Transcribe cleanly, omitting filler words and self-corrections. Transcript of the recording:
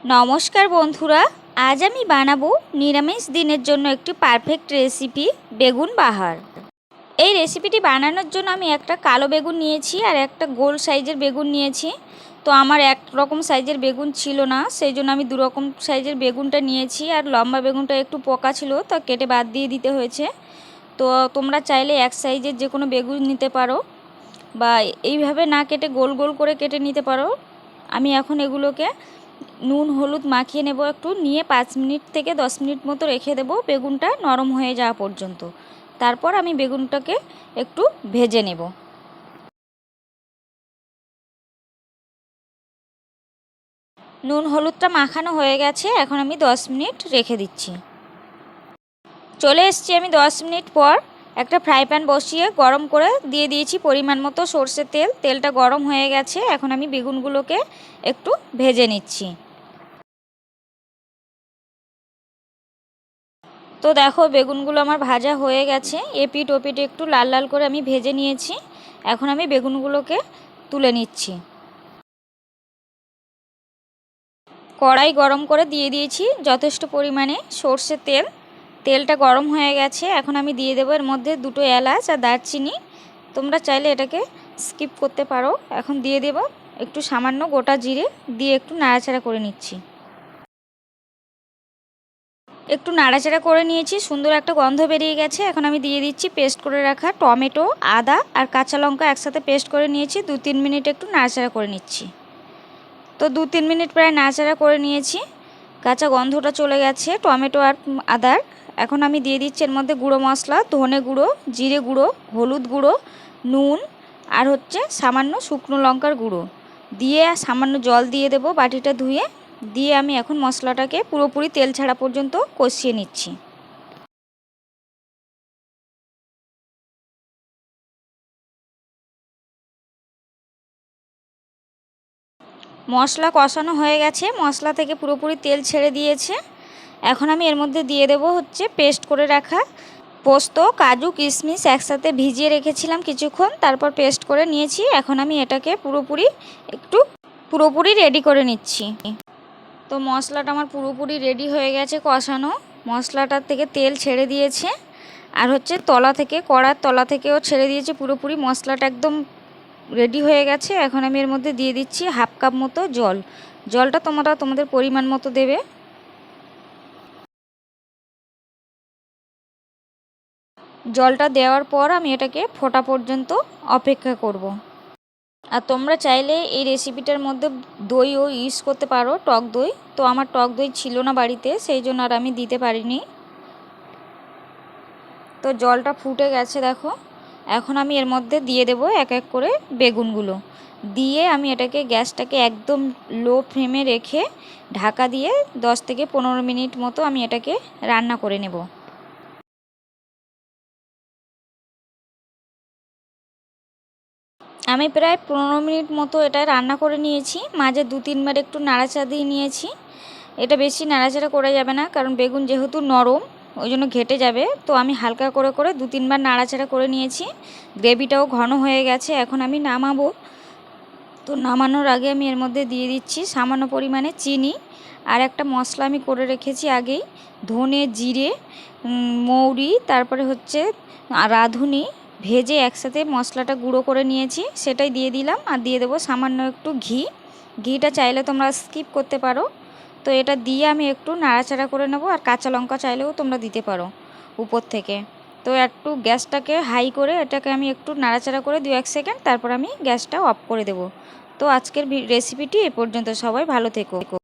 নমস্কার বন্ধুরা, আজ আমি বানাবো নিরামিষ দিনের জন্য একটি পারফেক্ট রেসিপি বেগুন বাহার। এই রেসিপিটি বানানোর জন্য আমি একটা কালো বেগুন নিয়েছি আর একটা গোল সাইজের বেগুন নিয়েছি। তো আমার এক রকম সাইজের বেগুন ছিল না, সেই জন্য আমি দু রকম সাইজের বেগুনটা নিয়েছি। আর লম্বা বেগুনটা একটু পোকা ছিল, তা কেটে বাদ দিয়ে দিতে হয়েছে। তো তোমরা চাইলে এক সাইজের যে কোনো বেগুন নিতে পারো, বা এইভাবে না কেটে গোল গোল করে কেটে নিতে পারো। আমি এখন এগুলোকে নুন হলুদ মাখিয়ে নেব, একটু নিয়ে 5 মিনিট থেকে 10 মিনিট মতো রেখে দেব বেগুনটা নরম হয়ে যাওয়া পর্যন্ত। তারপর আমি বেগুনটাকে একটু ভেজে নেব। নুন হলুদটা মাখানো হয়ে গেছে, এখন আমি 10 মিনিট রেখে দিচ্ছি। চলে এসেছি আমি 10 মিনিট পর। একটা ফ্রাই প্যান বসিয়ে গরম করে দিয়ে দিয়েছি পরিমাণ মতো সরষের তেল। তেলটা গরম হয়ে গেছে, এখন আমি বেগুনগুলোকে একটু ভেজে নিচ্ছি। তো দেখো, বেগুনগুলো আমার ভাজা হয়ে গেছে, এপিট ওপিট একটু লাল লাল করে আমি ভেজে নিয়েছি। এখন আমি বেগুনগুলোকে তুলে নিচ্ছি। কড়াই গরম করে দিয়ে দিয়েছি যথেষ্ট পরিমাণে সর্ষের তেল। তেলটা গরম হয়ে গেছে, এখন আমি দিয়ে দেবো এর মধ্যে 2টো এলাচ আর দারচিনি। তোমরা চাইলে এটাকে স্কিপ করতে পারো। এখন দিয়ে দেব একটু সামান্য গোটা জিরে, দিয়ে একটু নাড়াচাড়া করে নিচ্ছি। একটু নাড়াচাড়া করে নিয়েছি, সুন্দর একটা গন্ধ বেরিয়ে গেছে। এখন আমি দিয়ে দিচ্ছি পেস্ট করে রাখা টমেটো, আদা আর কাঁচা লঙ্কা একসাথে পেস্ট করে নিয়েছি। 2-3 মিনিট একটু নাড়াচাড়া করে নিচ্ছি। তো 2-3 মিনিট প্রায় নাড়াচাড়া করে নিয়েছি, কাঁচা গন্ধটা চলে গেছে টমেটো আর আদার। এখন আমি দিয়ে দিচ্ছি এর মধ্যে গুঁড়ো মশলা, ধনে গুঁড়ো, জিরে গুঁড়ো, হলুদ গুঁড়ো, নুন আর সামান্য শুকনো লঙ্কার গুঁড়ো দিয়ে সামান্য জল দিয়ে দেবো বাটিটা ধুয়ে। দিয়ে আমি এখন মশলাটাকে পুরোপুরি তেল ছাড়া পর্যন্ত কষিয়ে নিচ্ছি। মশলা কষানো হয়ে গেছে, মশলা থেকে পুরোপুরি তেল ছেড়ে দিয়েছে। এখন আমি এর মধ্যে দিয়ে দেবো পেস্ট করে রাখা পোস্ত, কাজু, কিশমিশ একসাথে ভিজিয়ে রেখেছিলাম কিছুক্ষণ, তারপর পেস্ট করে নিয়েছি। এখন আমি এটাকে পুরোপুরি রেডি করে নিচ্ছি। তো মশলাটা আমার পুরোপুরি রেডি হয়ে গেছে কষানো, মশলাটার থেকে তেল ছেড়ে দিয়েছে। আর কড়ার তলা থেকেও ছেড়ে দিয়েছে পুরোপুরি, মশলাটা একদম রেডি হয়ে গেছে। এখন আমি এর মধ্যে দিয়ে দিচ্ছি 1/2 কাপ মতো জল। জলটা তোমরা তোমাদের পরিমাণ মতো দেবে। জলটা দেওয়ার পর আমি এটাকে ফোটা পর্যন্ত অপেক্ষা করব। আর তোমরা চাইলে এই রেসিপিটার মধ্যে দইও ইউজ করতে পারো, টক দই। তো আমার টক দই ছিল না বাড়িতে, সেই জন্য আর আমি দিতে পারিনি। তো জলটা ফুটে গেছে দেখো। এখন আমি এর মধ্যে দিয়ে দেব এক এক করে বেগুনগুলো। দিয়ে আমি গ্যাসটাকে একদম লো ফ্লেমে রেখে ঢাকা দিয়ে 10 থেকে 15 মিনিট মতো আমি এটাকে রান্না করে নেব। আমি প্রায় 15 মিনিট মতো এটা রান্না করে নিয়েছি। মাঝে 2-3 বার একটু নাড়াচাড়া দিয়ে নিয়েছি। এটা বেশি নাড়াচাড়া করা যাবে না, কারণ বেগুন যেহেতু নরম ওই জন্য ঘেটে যাবে। তো আমি হালকা করে করে 2-3 বার নাড়াচাড়া করে নিয়েছি। গ্রেভিটাও ঘন হয়ে গেছে, এখন আমি নামাবো। তো নামানোর আগে আমি এর মধ্যে দিয়ে দিচ্ছি সামান্য পরিমাণে চিনি। আর একটা মশলা আমি করে রেখেছি আগেই, ধনে, জিরে, মৌরি, তারপরে রাঁধুনি ভেজে একসাথে মশলাটা গুঁড়ো করে নিয়েছি, সেটাই দিয়ে দিলাম। আর দিয়ে দেবো সামান্য একটু ঘি। ঘিটা চাইলে তোমরা স্কিপ করতে পারো। তো এটা দিয়ে আমি একটু নাড়াচাড়া করে নেব। আর কাঁচা লঙ্কা চাইলেও তোমরা দিতে পারো উপর থেকে। তো একটু গ্যাসটাকে হাই করে এটাকে আমি একটু নাড়াচাড়া করে 2-1 সেকেন্ড, তারপর আমি গ্যাসটা অফ করে দেব। তো আজকের রেসিপিটি এ পর্যন্ত। সবাই ভালো থেকো।